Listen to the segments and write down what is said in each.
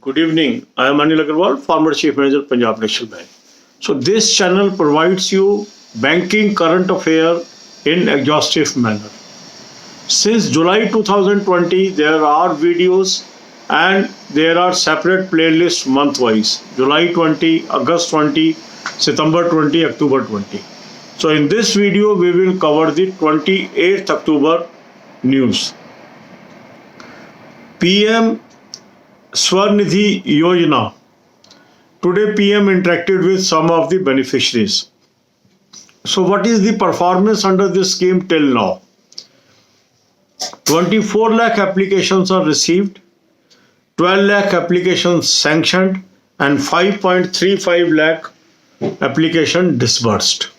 Good evening. I am Anil Agarwal, former Chief Manager, Punjab National Bank. So this channel provides you banking current affair in exhaustive manner. Since July 2020, there are videos and there are separate playlists month-wise. July 20, August 20, September 20, October 20. So in this video, we will cover the 28th October news. PM Swarnidhi Yojana. Today PM interacted with some of the beneficiaries. So what is the performance under this scheme till now? 24 lakh applications are received, 12 lakh applications sanctioned, and 5.35 lakh application disbursed.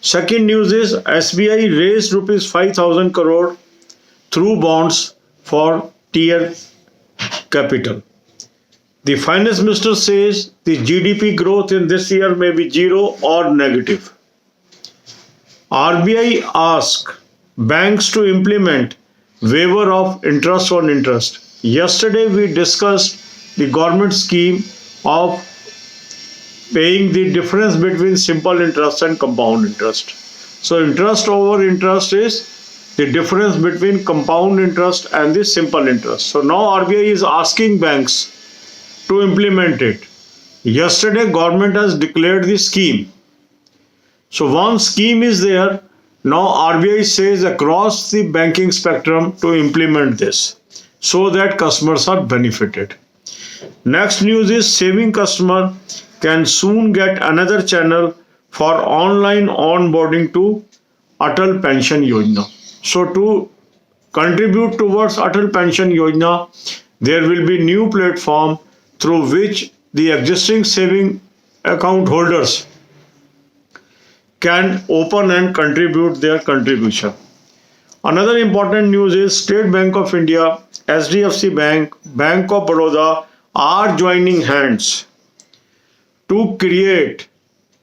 Second news is SBI raised rupees 5,000 crore through bonds for tier capital. The finance minister says the GDP growth in this year may be zero or negative. RBI asked banks to implement waiver of interest on interest. Yesterday we discussed the government scheme of paying the difference between simple interest and compound interest. So interest over interest is the difference between compound interest and the simple interest. So now RBI is asking banks to implement it. Yesterday government has declared the scheme. So one scheme is there. Now RBI says across the banking spectrum to implement this so that customers are benefited. Next news is saving customer can soon get another channel for online onboarding to Atal Pension Yojana. So to contribute towards Atal Pension Yojana, there will be new platform through which the existing saving account holders can open and contribute their contribution. Another important news is State Bank of India, HDFC Bank, Bank of Baroda are joining hands to create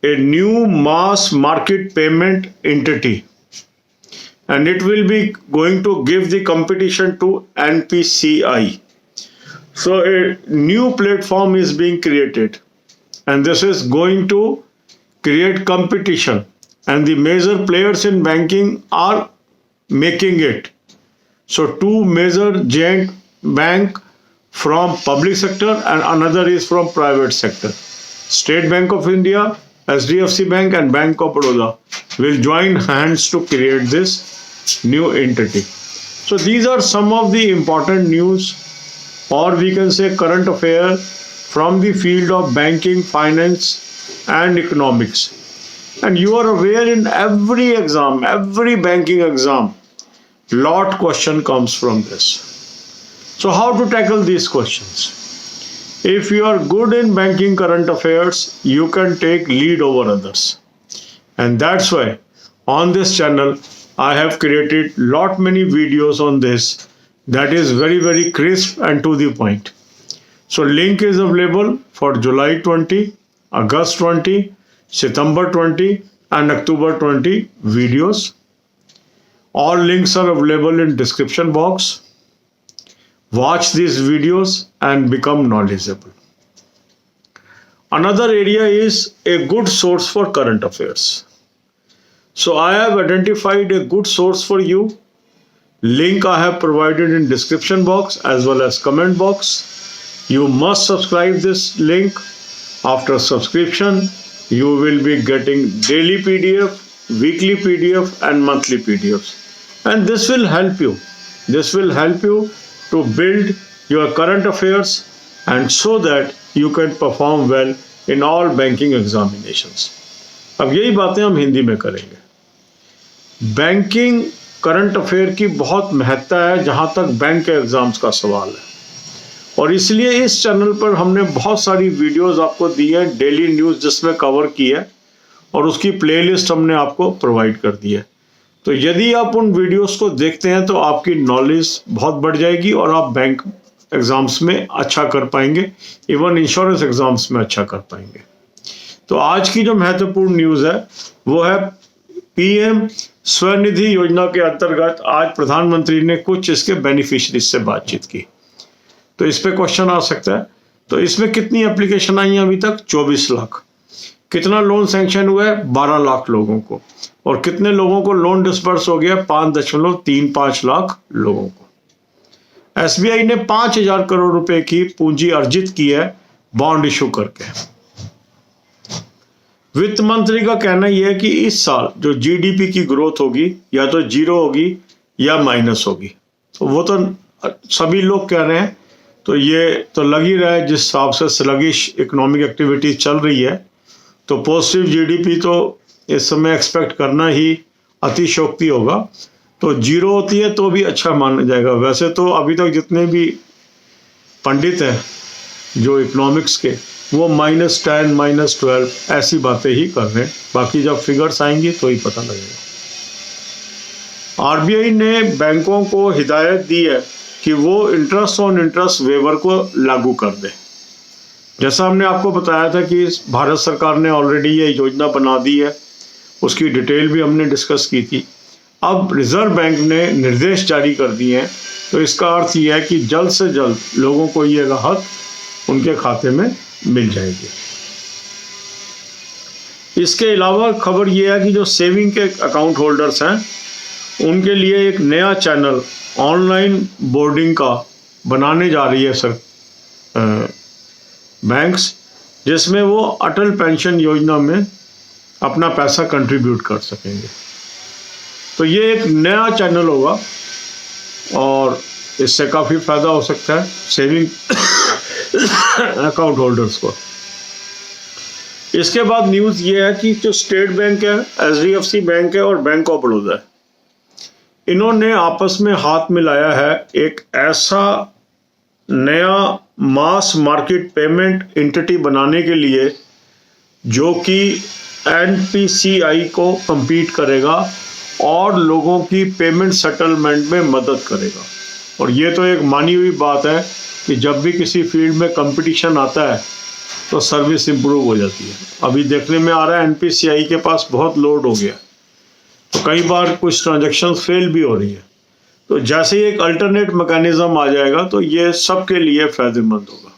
a new mass market payment entity, and it will be going to give the competition to NPCI. So a new platform is being created, and this is going to create competition, and the major players in banking are making it. So two major giant bank from public sector and another is from private sector. State Bank of India, HDFC Bank and Bank of Baroda will join hands to create this new entity. So these are some of the important news, or we can say current affair from the field of banking, finance and economics. And you are aware in every exam, every banking exam, lot question comes from this. So how to tackle these questions? If you are good in banking current affairs, you can take lead over others. And that's why on this channel, I have created lot many videos on this that is very crisp and to the point. So link is available for July 20, August 20, September 20 and October 20 videos. All links are available in description box. Watch these videos and become knowledgeable. Another area is a good source for current affairs. So I have identified a good source for you. Link I have provided in description box as well as comment box. You must subscribe this link. After subscription, you will be getting daily PDF, weekly PDF and monthly PDFs. And this will help you. This will help you to build your current affairs and so that you can perform well in all banking examinations. अब यही बातें हम हिंदी में करेंगे. Banking current affair की बहुत महत्ता है जहां तक बैंक के एग्जाम्स का सवाल है, और इसलिए इस चैनल पर हमने बहुत सारी वीडियोस आपको दी है, डेली न्यूज़ जिसमें कवर की है, और उसकी प्लेलिस्ट हमने आपको प्रोवाइड कर दी है. तो यदि आप उन वीडियोस को देखते हैं तो आपकी नॉलेज बहुत बढ़ जाएगी और आप बैंक एग्जाम्स में अच्छा कर पाएंगे, इवन इंश्योरेंस एग्जाम्स में अच्छा कर पाएंगे. तो आज की जो महत्वपूर्ण न्यूज़ है वो है पीएम स्वनिधि योजना के अंतर्गत आज प्रधानमंत्री ने कुछ इसके बेनिफिशियरीज से बातचीत की. तो इस पे क्वेश्चन आ सकता है। तो इसमें कितनी एप्लीकेशन आई हैं अभी तक? 24 लाख। कितना लोन सैंक्शन हुआ है? 12 लाख लोगों को। और कितने लोगों को लोन डिसबर्स हो गया? 5.35 लाख लोगों को। एसबीआई ने 5,000 करोड़ रुपए की पूंजी अर्जित की है बॉन्ड इशू करके। वित्त मंत्री का कहना यह है कि इस साल जो जीडीपी की ग्रोथ होगी या तो जीरो होगी या माइनस होगी। तो वो तो सभी लोग कह रहे हैं, तो ये तो लग ही रहा है जिस हिसाब से स्लगिश इकोनॉमिक एक्टिविटी चल रही है, तो पॉजिटिव जीडीपी तो इस समय एक्सपेक्ट करना ही अतिशयोक्ति होगा। तो जीरो होती है तो भी अच्छा माना जाएगा। वैसे तो अभी तक जितने भी पंडित हैं जो इकोनॉमिक्स के, वो -10, -12 ऐसी बातें ही कर रहे हैं। बाकी जब फिगर्स आएंगी तो ही पता लगेगा। आरबीआई ने बैंकों को हिदायत दी है कि वो इंटरेस्ट ऑन इंटरेस्ट वेवर को लागू कर दे। जैसा हमने आपको बताया था कि भारत सरकार ने ऑलरेडी ये योजना बना दी है, उसकी डिटेल भी हमने डिस्कस की थी। अब रिजर्व बैंक ने निर्देश जारी कर दिए हैं, तो इसका अर्थ ये है कि जल्द से जल्द लोगों को ये राहत उनके खाते में मिल जाएगी। इसके अलावा खबर यह है कि जो सेविंग के अकाउंट होल्डर्स हैं उनके लिए एक नया चैनल ऑनलाइन बोर्डिंग का बनाने जा रही है बैंक्स, जिसमें वो अटल पेंशन योजना में अपना पैसा कंट्रीब्यूट कर सकेंगे। तो ये एक नया चैनल होगा और इससे काफ़ी फायदा हो सकता है सेविंग अकाउंट होल्डर्स को। इसके बाद न्यूज़ ये है कि जो स्टेट बैंक है, एचडीएफसी बैंक है और बैंक ऑफ बड़ौदा है, इन्होंने आपस में हाथ मिलाया है एक ऐसा नया मास मार्केट पेमेंट एंटिटी बनाने के लिए जो कि एनपीसीआई को compete करेगा और लोगों की पेमेंट सेटलमेंट में मदद करेगा। और ये तो एक मानी हुई बात है कि जब भी किसी फील्ड में कंपटीशन आता है तो सर्विस इंप्रूव हो जाती है। अभी देखने में आ रहा है एनपीसीआई के पास बहुत लोड हो गया, तो कई बार कुछ ट्रांजैक्शंस फेल भी हो रही है। तो जैसे ही एक अल्टरनेट मैकेनिज्म आ जाएगा तो ये सबके लिए फायदेमंद होगा।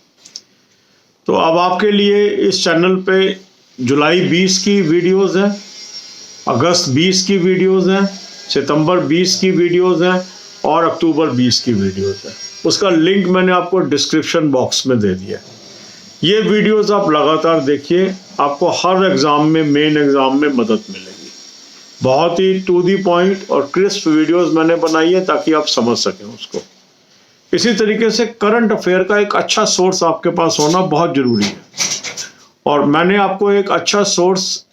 तो अब आपके लिए इस चैनल पे जुलाई 20 की वीडियोस हैं, अगस्त 20 की वीडियोस हैं, सितंबर 20 की वीडियोस हैं और अक्टूबर 20 की वीडियोस हैं। उसका लिंक मैंने आपको डिस्क्रिप्शन बॉक्स में दे दिया है। ये वीडियोस आप लगातार देखिए, आपको हर एग्ज़ाम में, मेन एग्ज़ाम में मदद मिलेगी। बहुत ही टू दी पॉइंट और क्रिस्प वीडियोस मैंने बनाई है ताकि आप समझ सकें उसको। इसी तरीके से करंट अफेयर का एक अच्छा सोर्स आपके पास होना बहुत ज़रूरी है, और मैंने आपको एक अच्छा सोर्स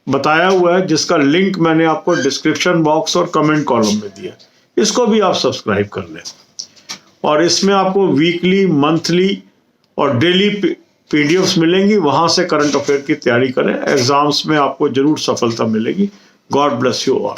बताया हुआ है जिसका लिंक मैंने आपको डिस्क्रिप्शन बॉक्स और कमेंट कॉलम में दिया। इसको भी आप सब्सक्राइब कर लें, और इसमें आपको वीकली, मंथली और डेली पीडीएफ्स मिलेंगी। वहाँ से करंट अफेयर की तैयारी करें, एग्जाम्स में आपको जरूर सफलता मिलेगी। God bless you all.